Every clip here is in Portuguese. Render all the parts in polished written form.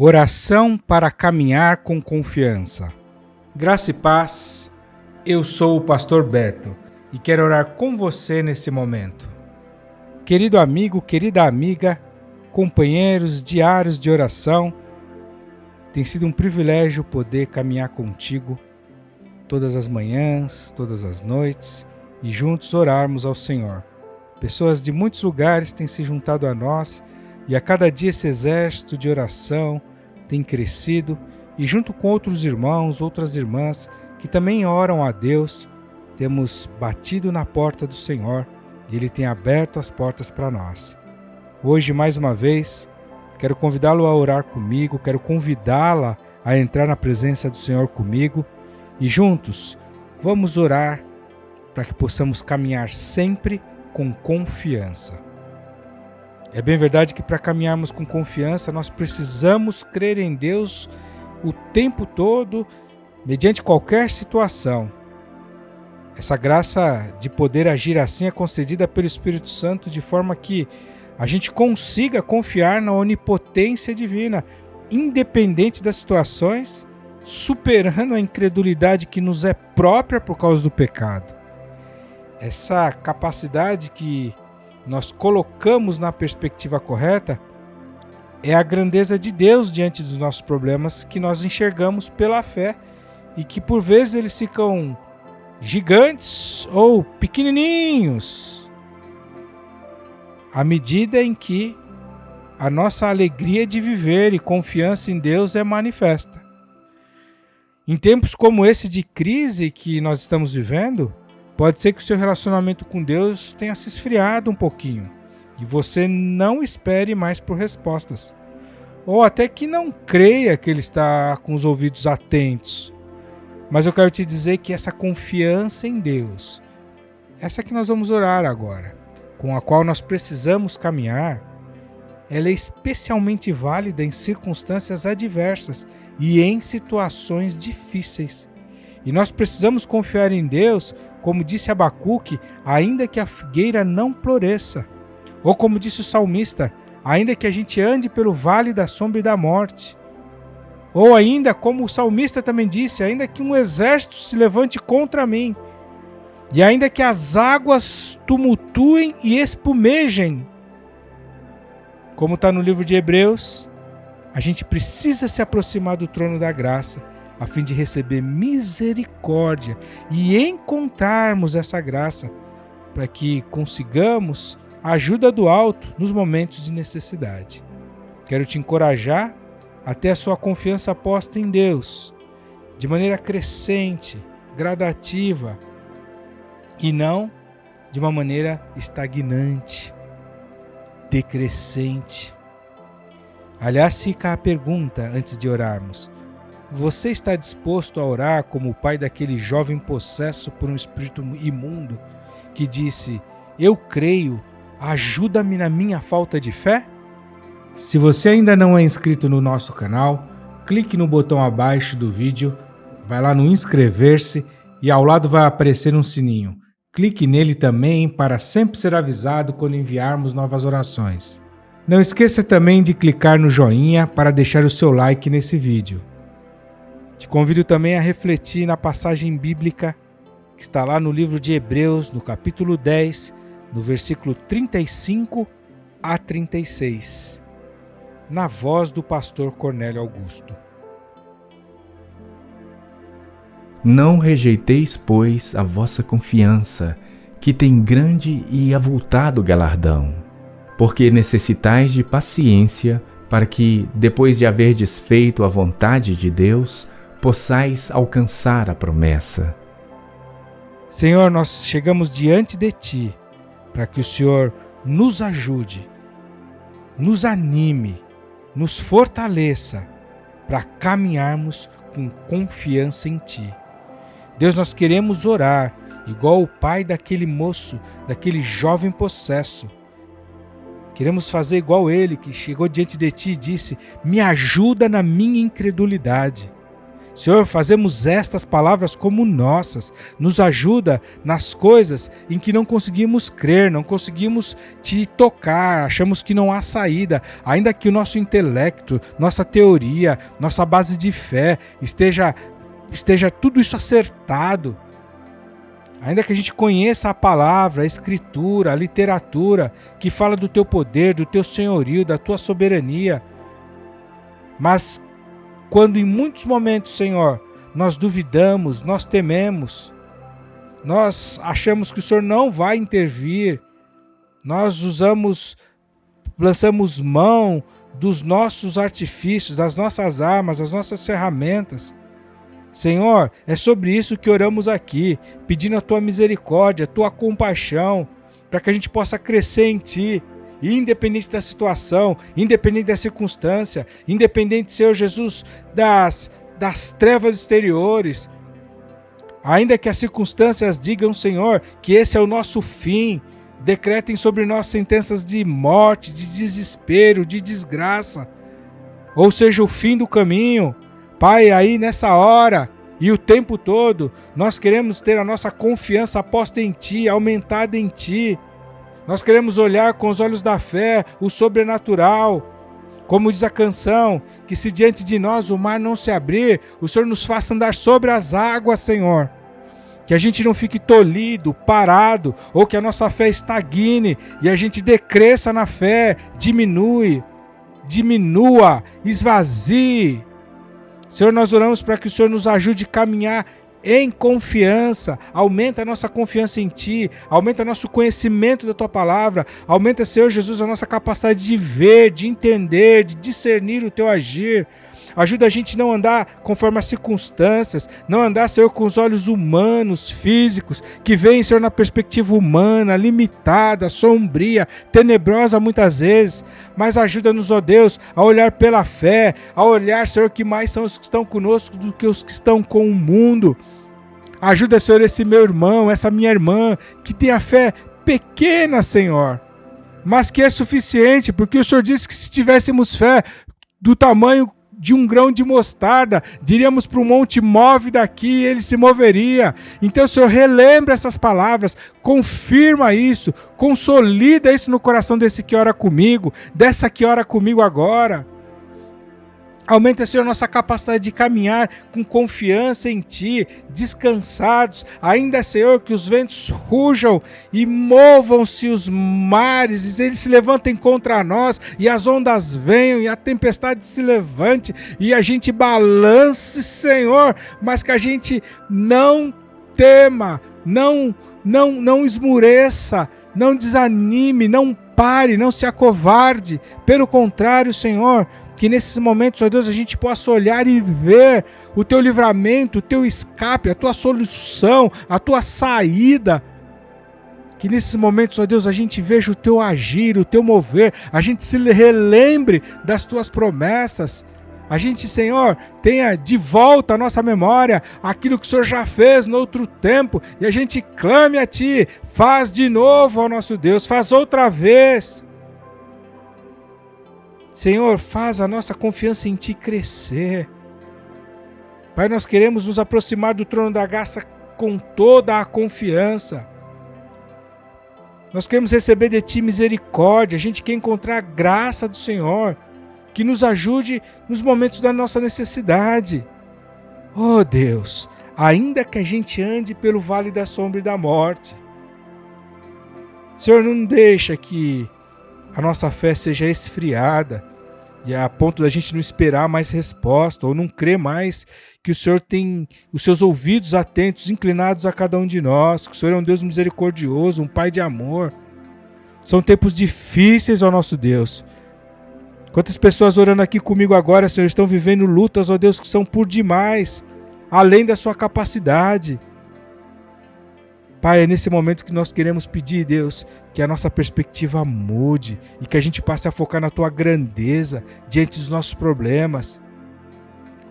Oração para caminhar com confiança. Graça e paz, eu sou o pastor Beto e quero orar com você nesse momento. Querido amigo, querida amiga, companheiros diários de oração, tem sido um privilégio poder caminhar contigo todas as manhãs, todas as noites e juntos orarmos ao Senhor. Pessoas de muitos lugares têm se juntado a nós e a cada dia esse exército de oração tem crescido e junto com outros irmãos, outras irmãs que também oram a Deus, temos batido na porta do Senhor e Ele tem aberto as portas para nós. Hoje, mais uma vez, quero convidá-lo a orar comigo, quero convidá-la a entrar na presença do Senhor comigo e juntos vamos orar para que possamos caminhar sempre com confiança. É bem verdade que para caminharmos com confiança nós precisamos crer em Deus o tempo todo, mediante qualquer situação. Essa graça de poder agir assim é concedida pelo Espírito Santo de forma que a gente consiga confiar na onipotência divina, independente das situações, superando a incredulidade que nos é própria por causa do pecado. Essa capacidade que nós colocamos na perspectiva correta é a grandeza de Deus diante dos nossos problemas que nós enxergamos pela fé e que por vezes eles ficam gigantes ou pequenininhos à medida em que a nossa alegria de viver e confiança em Deus é manifesta. Em tempos como esse de crise que nós estamos vivendo, pode ser que o seu relacionamento com Deus tenha se esfriado um pouquinho e você não espere mais por respostas. Ou até que não creia que Ele está com os ouvidos atentos. Mas eu quero te dizer que essa confiança em Deus, essa que nós vamos orar agora, com a qual nós precisamos caminhar, ela é especialmente válida em circunstâncias adversas e em situações difíceis. E nós precisamos confiar em Deus, como disse Abacuque, ainda que a figueira não floresça. Ou como disse o salmista, ainda que a gente ande pelo vale da sombra e da morte. Ou ainda, como o salmista também disse, ainda que um exército se levante contra mim. E ainda que as águas tumultuem e espumejem. Como está no livro de Hebreus, a gente precisa se aproximar do trono da graça, a fim de receber misericórdia e encontrarmos essa graça, para que consigamos a ajuda do alto nos momentos de necessidade. Quero te encorajar a ter a sua confiança posta em Deus, de maneira crescente, gradativa, e não de uma maneira estagnante, decrescente. Aliás, fica a pergunta antes de orarmos: você está disposto a orar como o pai daquele jovem possesso por um espírito imundo que disse: eu creio, ajuda-me na minha falta de fé? Se você ainda não é inscrito no nosso canal, clique no botão abaixo do vídeo, vai lá no inscrever-se e ao lado vai aparecer um sininho. Clique nele também para sempre ser avisado quando enviarmos novas orações. Não esqueça também de clicar no joinha para deixar o seu like nesse vídeo. Te convido também a refletir na passagem bíblica que está lá no livro de Hebreus, no capítulo 10, no versículo 35 a 36, na voz do pastor Cornélio Augusto. Não rejeiteis, pois, a vossa confiança, que tem grande e avultado galardão, porque necessitais de paciência, para que, depois de haverdes feito a vontade de Deus, possais alcançar a promessa. Senhor, nós chegamos diante de Ti, para que o Senhor nos ajude, nos anime, nos fortaleça, para caminharmos com confiança em Ti. Deus, nós queremos orar, igual o pai daquele moço, daquele jovem possesso. Queremos fazer igual ele, que chegou diante de Ti e disse: me ajuda na minha incredulidade. Senhor, fazemos estas palavras como nossas. Nos ajuda nas coisas em que não conseguimos crer, não conseguimos te tocar, achamos que não há saída. Ainda que o nosso intelecto, nossa teoria, nossa base de fé esteja tudo isso acertado. Ainda que a gente conheça a palavra, a escritura, a literatura, que fala do teu poder, do teu senhorio, da tua soberania. Mas quando em muitos momentos, Senhor, nós duvidamos, nós tememos, nós achamos que o Senhor não vai intervir, nós lançamos mão dos nossos artifícios, das nossas armas, das nossas ferramentas. Senhor, é sobre isso que oramos aqui, pedindo a Tua misericórdia, a Tua compaixão, para que a gente possa crescer em Ti, independente da situação, independente da circunstância, independente, Senhor Jesus, das trevas exteriores. Ainda que as circunstâncias digam, Senhor, que esse é o nosso fim, decretem sobre nós sentenças de morte, de desespero, de desgraça, ou seja, o fim do caminho. Pai, aí nessa hora e o tempo todo, nós queremos ter a nossa confiança posta em Ti, aumentada em Ti. Nós queremos olhar com os olhos da fé o sobrenatural. Como diz a canção, que se diante de nós o mar não se abrir, o Senhor nos faça andar sobre as águas, Senhor. Que a gente não fique tolhido, parado, ou que a nossa fé estagne e a gente decresça na fé, diminua, esvazie. Senhor, nós oramos para que o Senhor nos ajude a caminhar em confiança, aumenta a nossa confiança em Ti, aumenta nosso conhecimento da Tua palavra, aumenta, Senhor Jesus, a nossa capacidade de ver, de entender, de discernir o Teu agir. Ajuda a gente a não andar conforme as circunstâncias, não andar, Senhor, com os olhos humanos, físicos, que veem, Senhor, na perspectiva humana, limitada, sombria, tenebrosa muitas vezes, mas ajuda-nos, ó Deus, a olhar pela fé, a olhar, Senhor, que mais são os que estão conosco do que os que estão com o mundo. Ajuda, Senhor, esse meu irmão, essa minha irmã, que tem a fé pequena, Senhor, mas que é suficiente, porque o Senhor disse que se tivéssemos fé do tamanho de um grão de mostarda, diríamos para o monte, move daqui, ele se moveria. Então, Senhor, relembra essas palavras, confirma isso, consolida isso no coração desse que ora comigo, dessa que ora comigo agora. Aumenta, Senhor, nossa capacidade de caminhar com confiança em Ti, descansados. Ainda, Senhor, que os ventos rujam e movam-se os mares, e eles se levantem contra nós, e as ondas venham, e a tempestade se levante, e a gente balance, Senhor, mas que a gente não tema, não esmureça, não desanime, não pare, não se acovarde. Pelo contrário, Senhor, que nesses momentos, ó Deus, a gente possa olhar e ver o Teu livramento, o Teu escape, a Tua solução, a Tua saída. Que nesses momentos, ó Deus, a gente veja o Teu agir, o Teu mover, a gente se relembre das Tuas promessas. A gente, Senhor, tenha de volta a nossa memória aquilo que o Senhor já fez no outro tempo e a gente clame a Ti, faz de novo, ó nosso Deus, faz outra vez. Senhor, faz a nossa confiança em Ti crescer. Pai, nós queremos nos aproximar do trono da graça com toda a confiança. Nós queremos receber de Ti misericórdia. A gente quer encontrar a graça do Senhor, que nos ajude nos momentos da nossa necessidade. Oh Deus, ainda que a gente ande pelo vale da sombra e da morte, Senhor, não deixa que a nossa fé seja esfriada e a ponto da gente não esperar mais resposta ou não crer mais que o Senhor tem os seus ouvidos atentos, inclinados a cada um de nós, que o Senhor é um Deus misericordioso, um Pai de amor. São tempos difíceis, ó nosso Deus. Quantas pessoas orando aqui comigo agora, Senhor, estão vivendo lutas, ó Deus, que são por demais, além da sua capacidade. Pai, é nesse momento que nós queremos pedir, Deus, que a nossa perspectiva mude e que a gente passe a focar na Tua grandeza diante dos nossos problemas.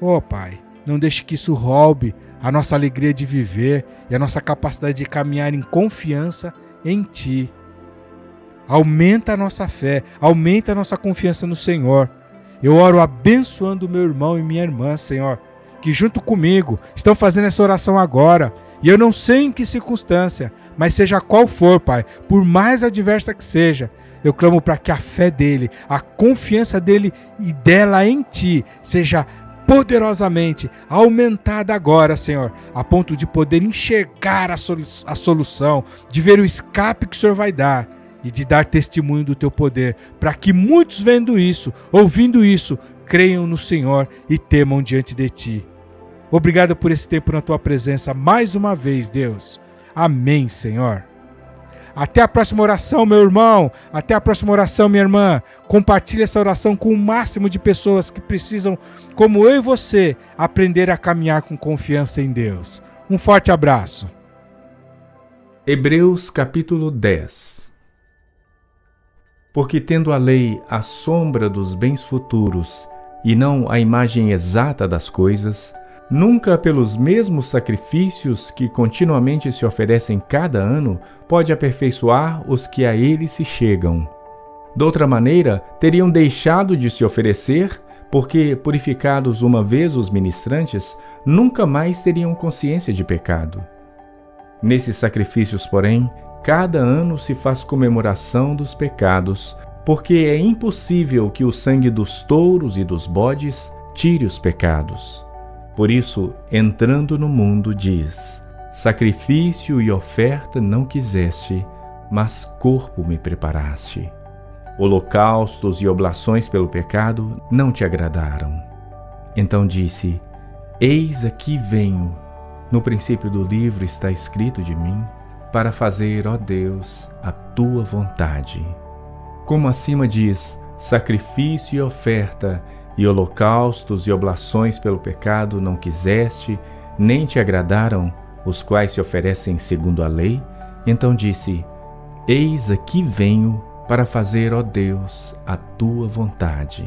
Oh, Pai, não deixe que isso roube a nossa alegria de viver e a nossa capacidade de caminhar em confiança em Ti. Aumenta a nossa fé, aumenta a nossa confiança no Senhor. Eu oro abençoando o meu irmão e minha irmã, Senhor, que junto comigo estão fazendo essa oração agora. E eu não sei em que circunstância, mas seja qual for, Pai, por mais adversa que seja, eu clamo para que a fé dele, a confiança dele e dela em Ti seja poderosamente aumentada agora, Senhor, a ponto de poder enxergar a solução, de ver o escape que o Senhor vai dar e de dar testemunho do Teu poder, para que muitos vendo isso, ouvindo isso, creiam no Senhor e temam diante de Ti. Obrigado por esse tempo na Tua presença mais uma vez, Deus. Amém, Senhor. Até a próxima oração, meu irmão. Até a próxima oração, minha irmã. Compartilhe essa oração com o máximo de pessoas que precisam, como eu e você, aprender a caminhar com confiança em Deus. Um forte abraço. Hebreus capítulo 10. Porque tendo a lei a sombra dos bens futuros e não a imagem exata das coisas, nunca pelos mesmos sacrifícios que continuamente se oferecem cada ano pode aperfeiçoar os que a ele se chegam. Doutra maneira, teriam deixado de se oferecer, porque, purificados uma vez os ministrantes, nunca mais teriam consciência de pecado. Nesses sacrifícios, porém, cada ano se faz comemoração dos pecados, porque é impossível que o sangue dos touros e dos bodes tire os pecados. Por isso, entrando no mundo, diz: sacrifício e oferta não quiseste, mas corpo me preparaste. Holocaustos e oblações pelo pecado não te agradaram. Então disse: eis aqui venho. No princípio do livro está escrito de mim, para fazer, ó Deus, a tua vontade. Como acima diz: sacrifício e oferta, e holocaustos e oblações pelo pecado não quiseste, nem te agradaram, os quais se oferecem segundo a lei. Então disse: eis aqui venho para fazer, ó Deus, a tua vontade.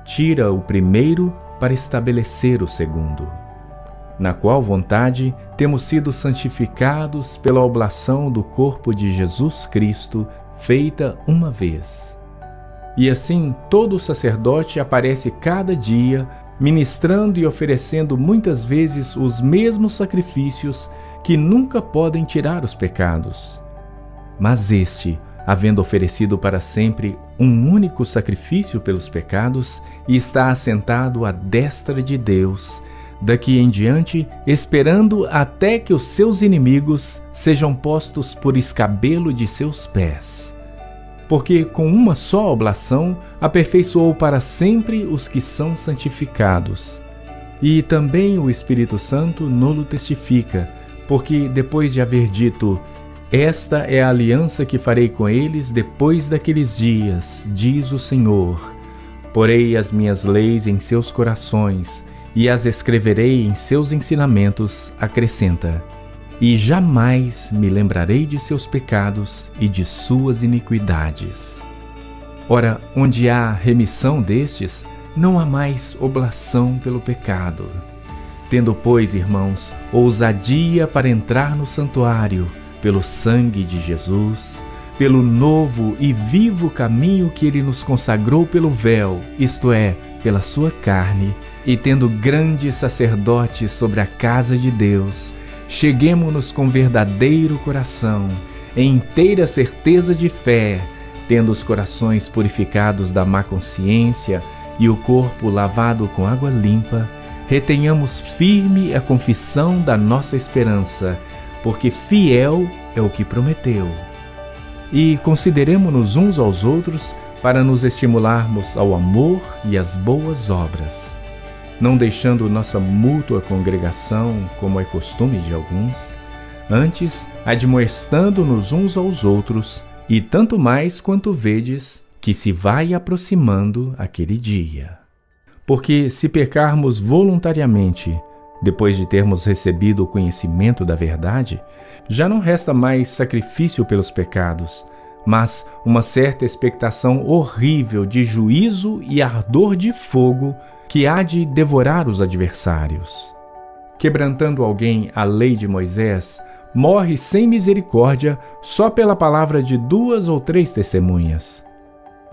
Tira o primeiro para estabelecer o segundo. Na qual vontade temos sido santificados pela oblação do corpo de Jesus Cristo, feita uma vez. E assim todo sacerdote aparece cada dia, ministrando e oferecendo muitas vezes os mesmos sacrifícios que nunca podem tirar os pecados. Mas este, havendo oferecido para sempre um único sacrifício pelos pecados, está assentado à destra de Deus, daqui em diante, esperando até que os seus inimigos sejam postos por escabelo de seus pés. Porque com uma só oblação aperfeiçoou para sempre os que são santificados. E também o Espírito Santo nolo testifica, porque depois de haver dito: esta é a aliança que farei com eles depois daqueles dias, diz o Senhor. Porei as minhas leis em seus corações e as escreverei em seus ensinamentos, acrescenta: e jamais me lembrarei de seus pecados e de suas iniquidades. Ora, onde há remissão destes, não há mais oblação pelo pecado. Tendo, pois, irmãos, ousadia para entrar no santuário, pelo sangue de Jesus, pelo novo e vivo caminho que ele nos consagrou pelo véu, isto é, pela sua carne, e tendo grande sacerdote sobre a casa de Deus, cheguemo-nos com verdadeiro coração, em inteira certeza de fé, tendo os corações purificados da má consciência e o corpo lavado com água limpa, retenhamos firme a confissão da nossa esperança, porque fiel é o que prometeu. E consideremo-nos uns aos outros para nos estimularmos ao amor e às boas obras, não deixando nossa mútua congregação, como é costume de alguns, antes admoestando-nos uns aos outros, e tanto mais quanto vedes que se vai aproximando aquele dia. Porque se pecarmos voluntariamente, depois de termos recebido o conhecimento da verdade, já não resta mais sacrifício pelos pecados, mas uma certa expectação horrível de juízo e ardor de fogo que há de devorar os adversários. Quebrantando alguém a lei de Moisés, morre sem misericórdia só pela palavra de 2 ou 3 testemunhas.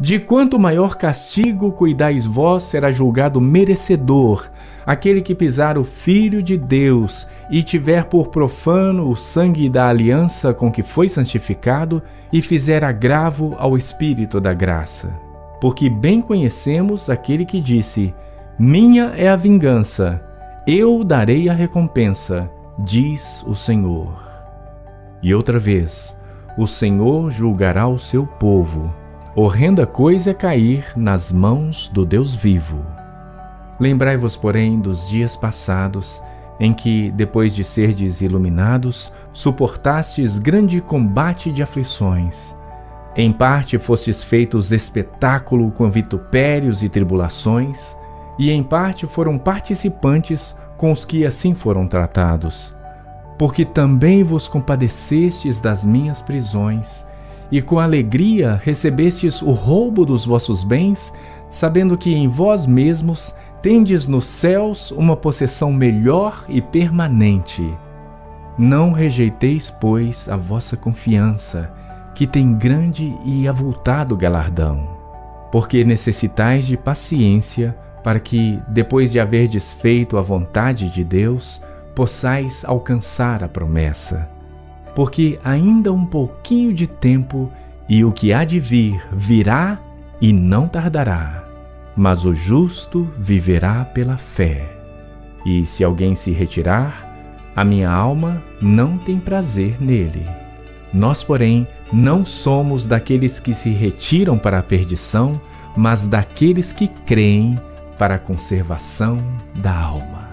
De quanto maior castigo cuidais vós, será julgado merecedor aquele que pisar o Filho de Deus e tiver por profano o sangue da aliança com que foi santificado e fizer agravo ao Espírito da graça. Porque bem conhecemos aquele que disse: minha é a vingança, eu darei a recompensa, diz o Senhor. E outra vez, o Senhor julgará o seu povo. Horrenda coisa é cair nas mãos do Deus vivo. Lembrai-vos, porém, dos dias passados, em que, depois de serdes iluminados, suportastes grande combate de aflições. Em parte fostes feitos espetáculo com vitupérios e tribulações, e em parte foram participantes com os que assim foram tratados. Porque também vos compadecestes das minhas prisões, e com alegria recebestes o roubo dos vossos bens, sabendo que em vós mesmos tendes nos céus uma possessão melhor e permanente. Não rejeiteis, pois, a vossa confiança, que tem grande e avultado galardão, porque necessitais de paciência, para que, depois de haverdes feito a vontade de Deus, possais alcançar a promessa. Porque ainda um pouquinho de tempo, e o que há de vir virá e não tardará. Mas o justo viverá pela fé. E se alguém se retirar, a minha alma não tem prazer nele. Nós, porém, não somos daqueles que se retiram para a perdição, mas daqueles que creem para a conservação da alma.